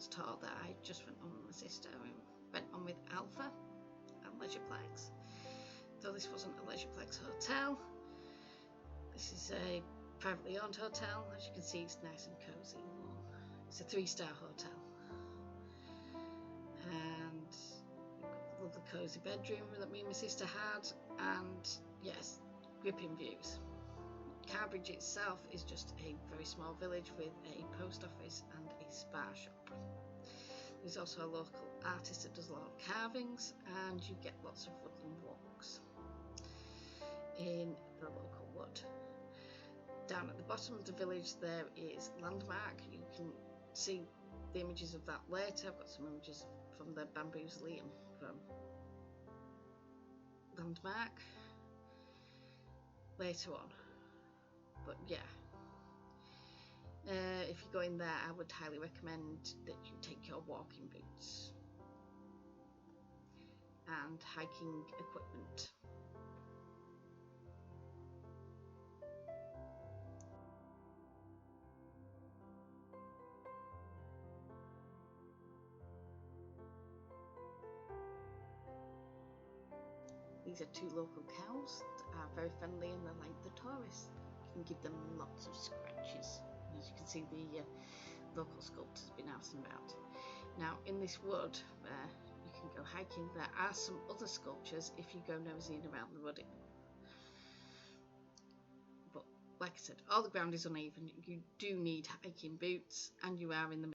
Grounds tour that I just went on with my sister. We went on with Alpha and Leisureplex. Though this wasn't a Leisureplex hotel, this is a privately owned hotel. As you can see, it's nice and cosy and warm. It's a 3-star hotel, and a lovely cosy bedroom that me and my sister had, and yes, gripping views. Cambridge itself is just a very small village with a post office and a spa shop. There's also a local artist that does a lot of carvings, and you get lots of woodland walks in the local wood. Down at the bottom of the village there is Landmark. You can see the images of that later. I've got some images from the Bamboozleum from Landmark later on. But yeah, if you go in there, I would highly recommend that you take your walking boots and hiking equipment. These are 2 local cows that are very friendly, and they're like the tourists. You can give them lots of scratches. As you can see, the local sculptor's been out and about. Now in this wood, you can go hiking. There are some other sculptures if you go nosing around the wood. But like I said, all the ground is uneven. You do need hiking boots, and you are in the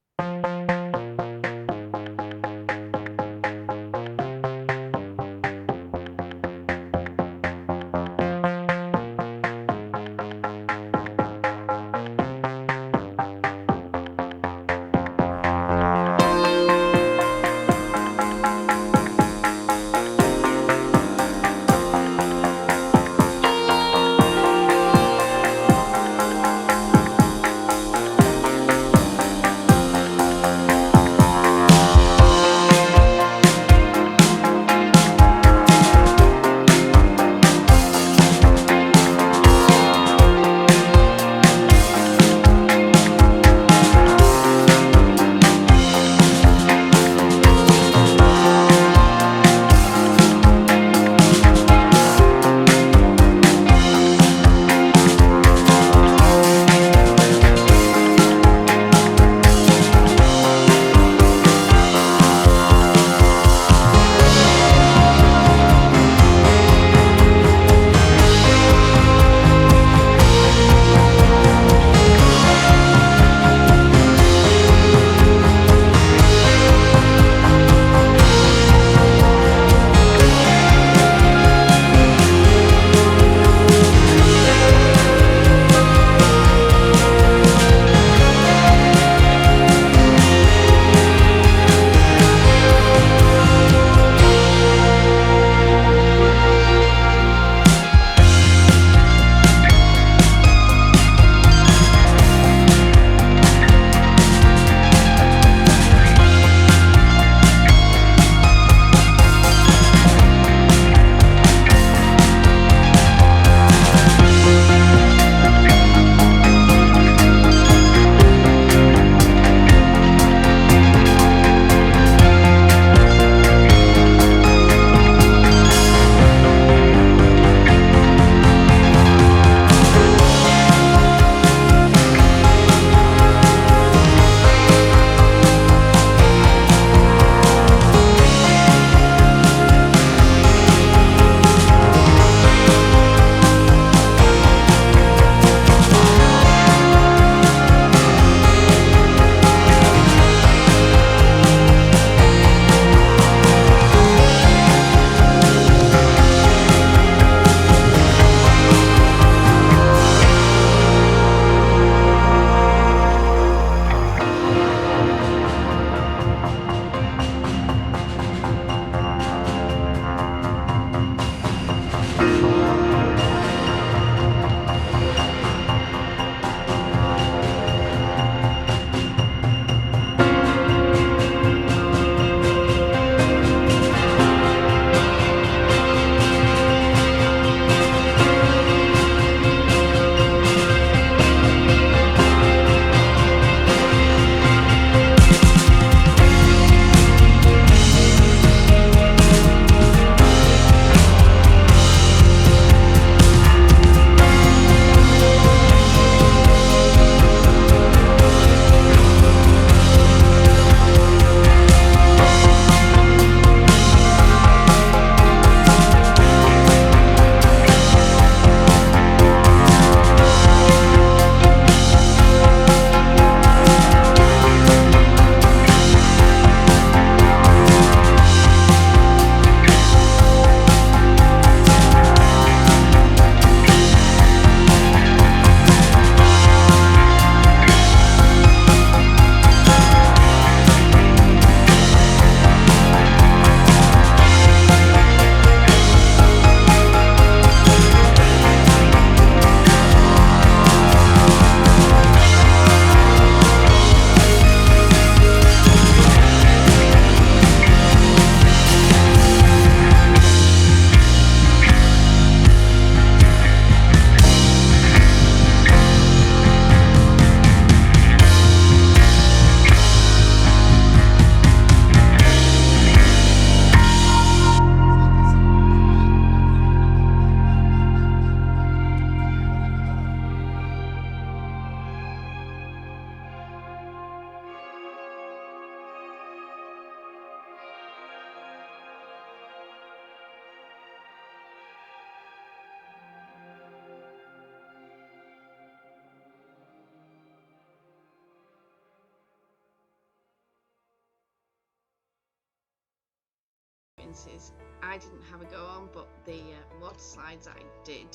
experiences I didn't have a go on, but the water slides I did.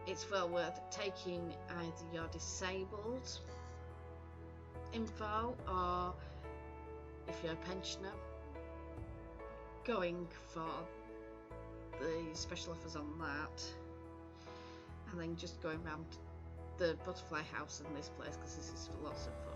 It's well worth taking either your disabled info, or if you're a pensioner, going for the special offers on that, and then just going around the butterfly house in this place, because this is lots of fun.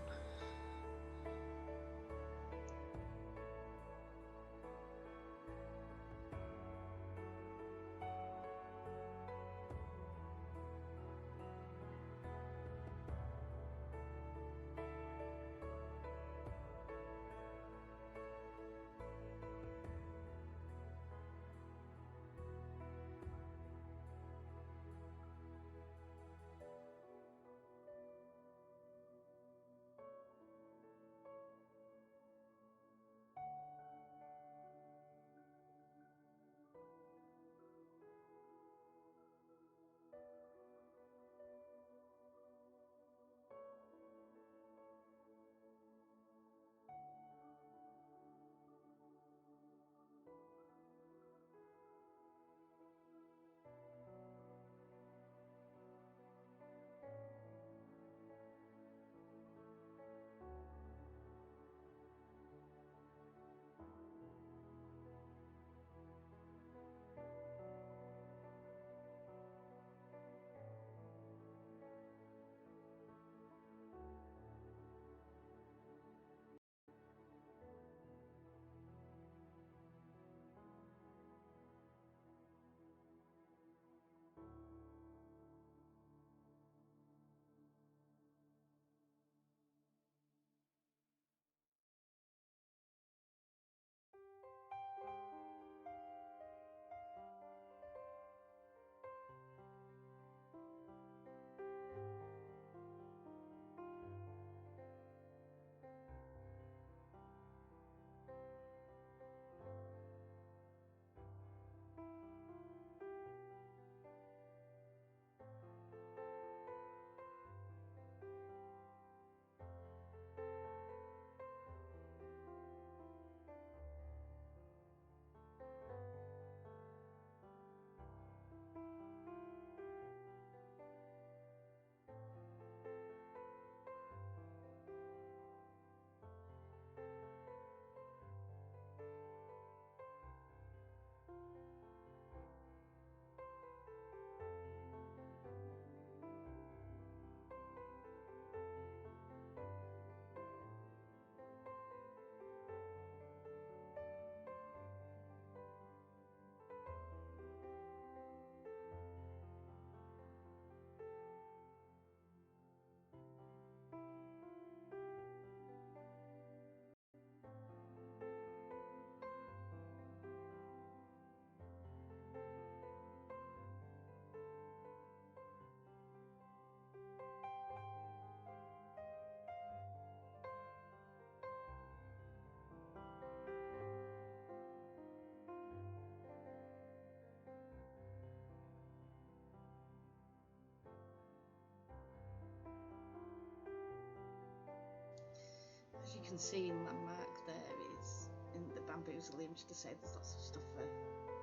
As you can see in that mark there is in the bamboozle image to say there's lots of stuff for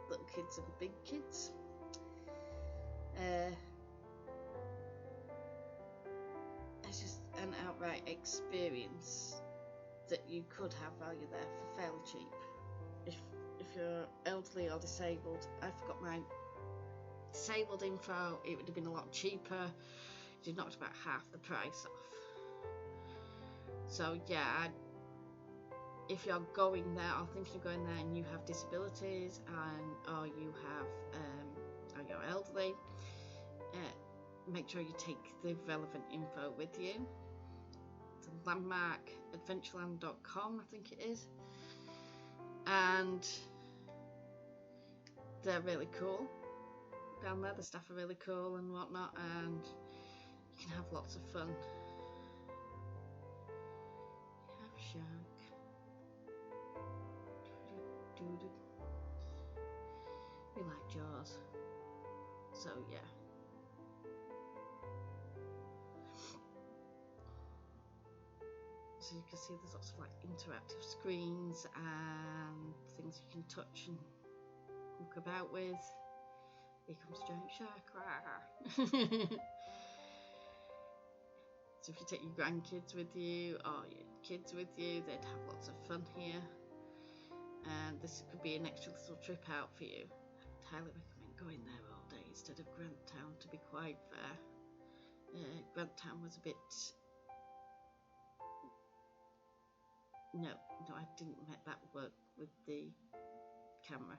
little kids and big kids. It's just an outright experience that you could have value there for fairly cheap. If you're elderly or disabled, I forgot my disabled info, it would have been a lot cheaper. You've knocked about half the price off. So yeah, if you're going there or thinking of going there and you have disabilities or you have or you're elderly, make sure you take the relevant info with you. It's a landmark adventureland.com, I think it is, and they're really cool down there. The staff are really cool and whatnot, and you can have lots of fun. Shark. We like Jaws, so yeah. So you can see there's lots of like interactive screens and things you can touch and walk about with. Here comes a giant shark. So if you take your grandkids with you or your kids with you, they'd have lots of fun here. And this could be an extra little trip out for you. I'd highly recommend going there all day instead of Grantown, to be quite fair. Grantown was a bit... No, I didn't make that work with the camera.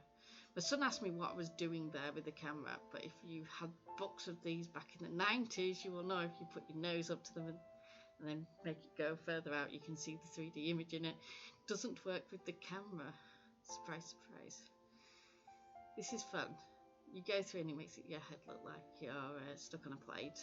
My son asked me what I was doing there with the camera, but if you had books of these back in the 90s, you will know if you put your nose up to them and then make it go further out, you can see the 3D image in it. It doesn't work with the camera. Surprise, surprise. This is fun. You go through and it makes your head look like you're stuck on a plate.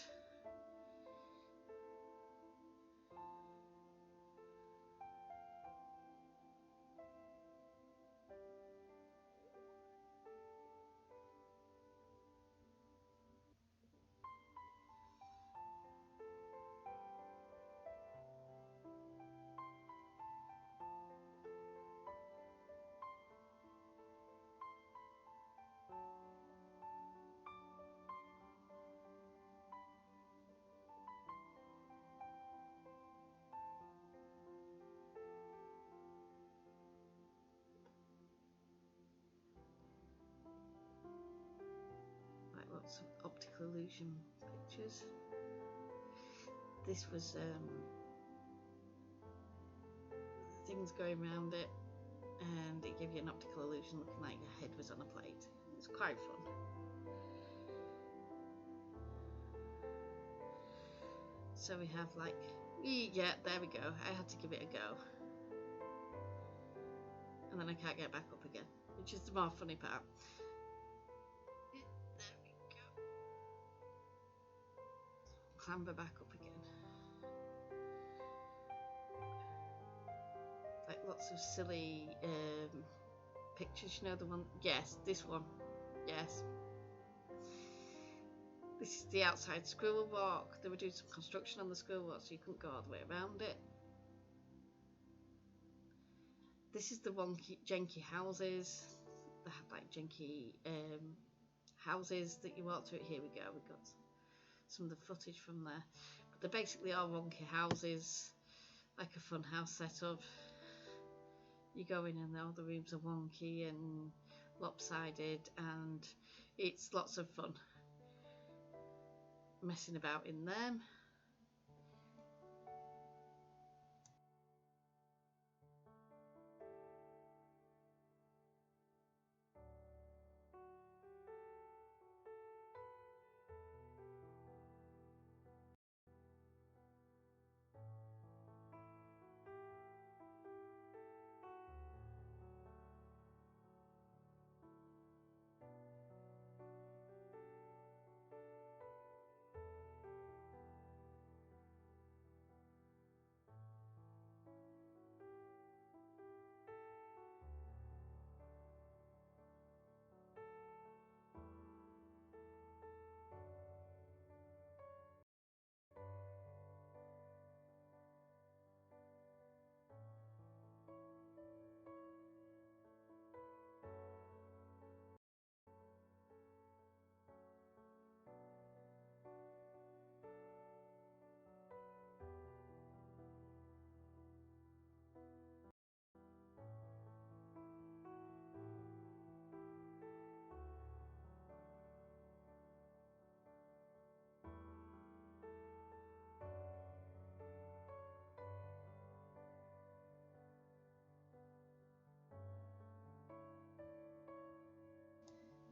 Lots of optical illusion pictures. This was things going around it, and it gave you an optical illusion looking like your head was on a plate. It's quite fun. So we have like, yeah, there we go. I had to give it a go. And then I can't get back up again, which is the more funny part. There we go. Clamber back up again. Like lots of silly pictures, you know, the one, yes, this one, yes. This is the outside school walk. They were doing some construction on the school walk, so you couldn't go all the way around it. This is the wonky, janky houses. They had like janky houses that you walk through. Here we go. We've got some of the footage from there. But they're basically all wonky houses, like a fun house setup. You go in and all the rooms are wonky and lopsided, and it's lots of fun messing about in them.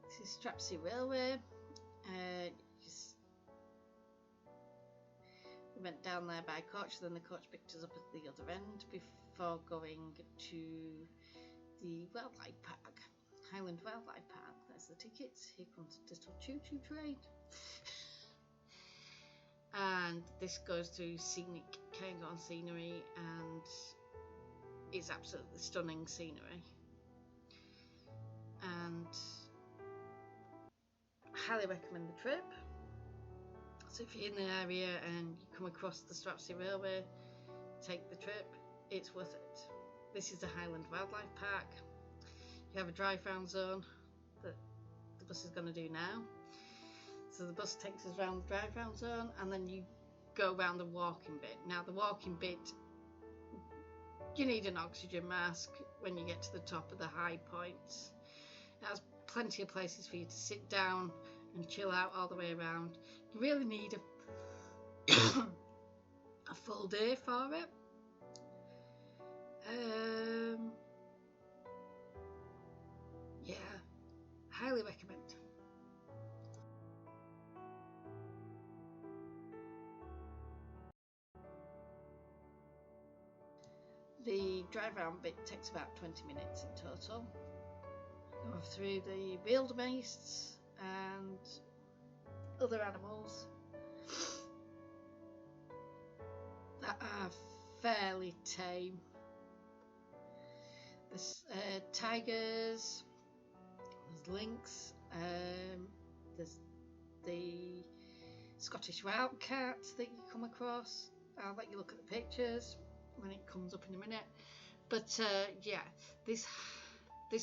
This is Strapsy Railway. We went down there by coach, then the coach picked us up at the other end before going to the wildlife park, Highland Wildlife Park. There's the tickets. Here comes the little choo-choo train. And this goes through scenic Cairngorms scenery, and it's absolutely stunning scenery. And I highly recommend the trip. So if you're in the area and you come across the Strapsy Railway, take the trip. it's worth it. This is the Highland Wildlife Park. You have a drive-round zone that the bus is going to do now. So the bus takes us around the drive-round zone, and then you go around the walking bit. Now the walking bit, you need an oxygen mask when you get to the top of the high points. It has plenty of places for you to sit down and chill out all the way around. You really need a full day for it. Yeah, highly recommend. The drive around bit takes about 20 minutes in total. Go through the wildebeests and other animals that are fairly tame. There's tigers, there's lynx, there's the Scottish wildcat that you come across. I'll let you look at the pictures when it comes up in a minute. But yeah, this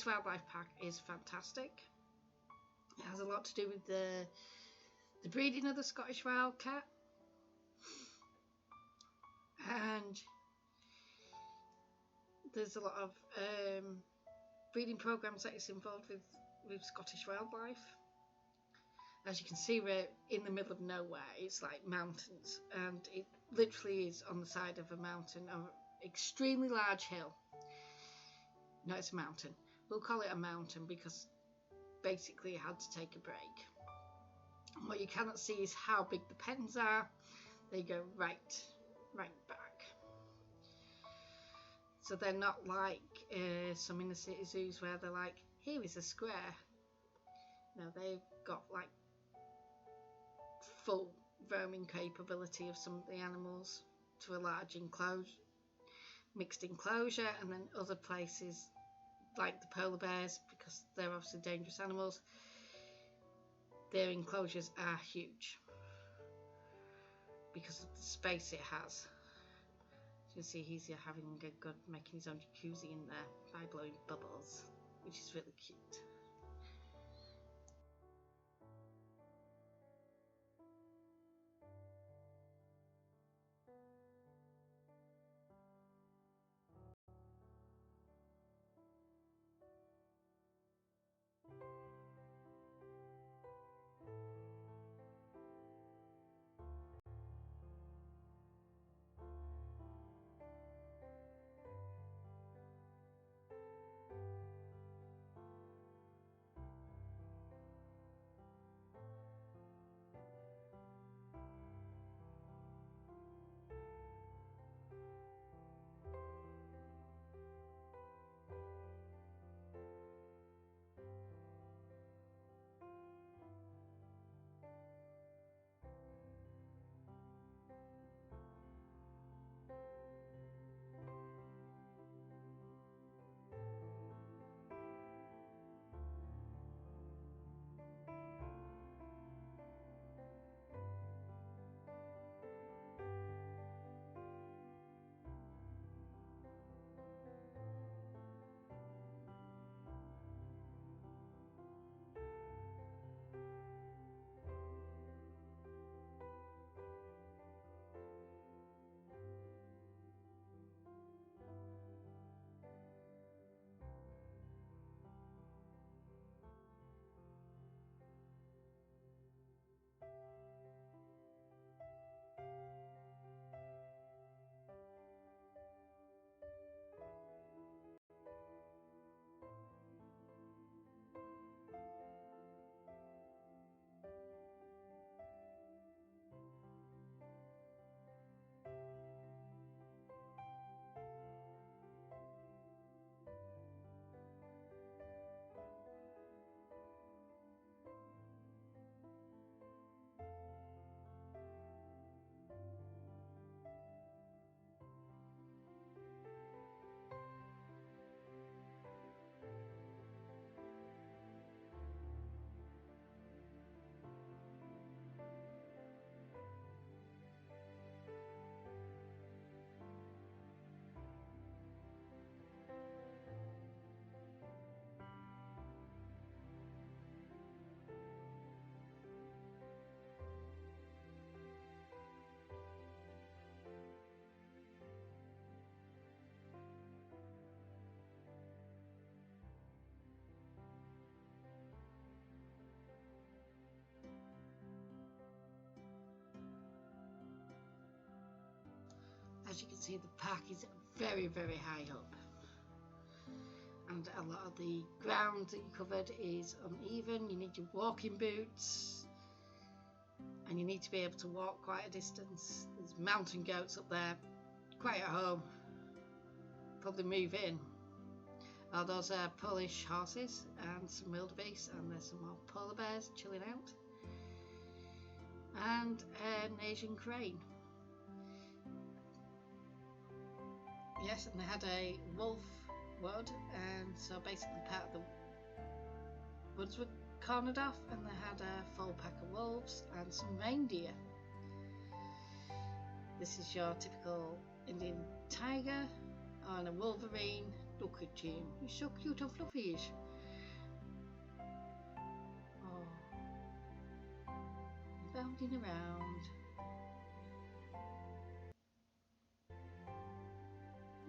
wildlife park is fantastic. It has a lot to do with the breeding of the Scottish wildcat, and there's a lot of breeding programs that it's involved with Scottish wildlife. As you can see, we're in the middle of nowhere. It's like mountains, and it literally is on the side of a mountain, an extremely large hill. No, it's a mountain. We'll call it a mountain because basically it had to take a break. And what you cannot see is how big the pens are. They go right back. So they're not like some inner city zoos where they're like, here is a square. No, they've got like full roaming capability of some of the animals to a large mixed enclosure, and then other places like the polar bears, because they're obviously dangerous animals, their enclosures are huge because of the space it has. You can see he's having a good, making his own jacuzzi in there by blowing bubbles, which is really cute. as you can see, the park is very, very high up, and a lot of the ground that you covered is uneven. You need your walking boots, and you need to be able to walk quite a distance. There's mountain goats up there, quite at home, probably move in. Oh, those are Polish horses and some wildebeest, and there's some more polar bears chilling out, and an Asian crane. Yes, and they had a wolf wood, and so basically part of the woods were cornered off, and they had a full pack of wolves and some reindeer. This is your typical Indian tiger and a wolverine. Look at him, he's so cute and fluffy. Oh, bounding around.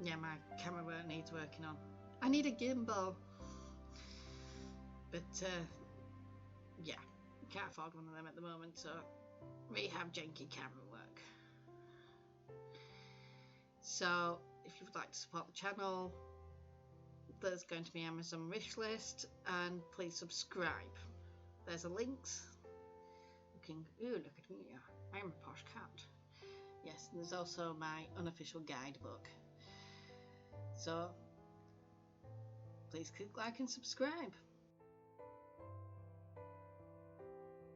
Yeah, my camera work needs working on. I need a gimbal, but yeah, can't afford one of them at the moment, so we have janky camera work. So if you would like to support the channel, there's going to be an Amazon wish list, and please subscribe. There's a links. Ooh, look at me, I'm a posh cat. Yes, and there's also my unofficial guidebook. So please click like and subscribe.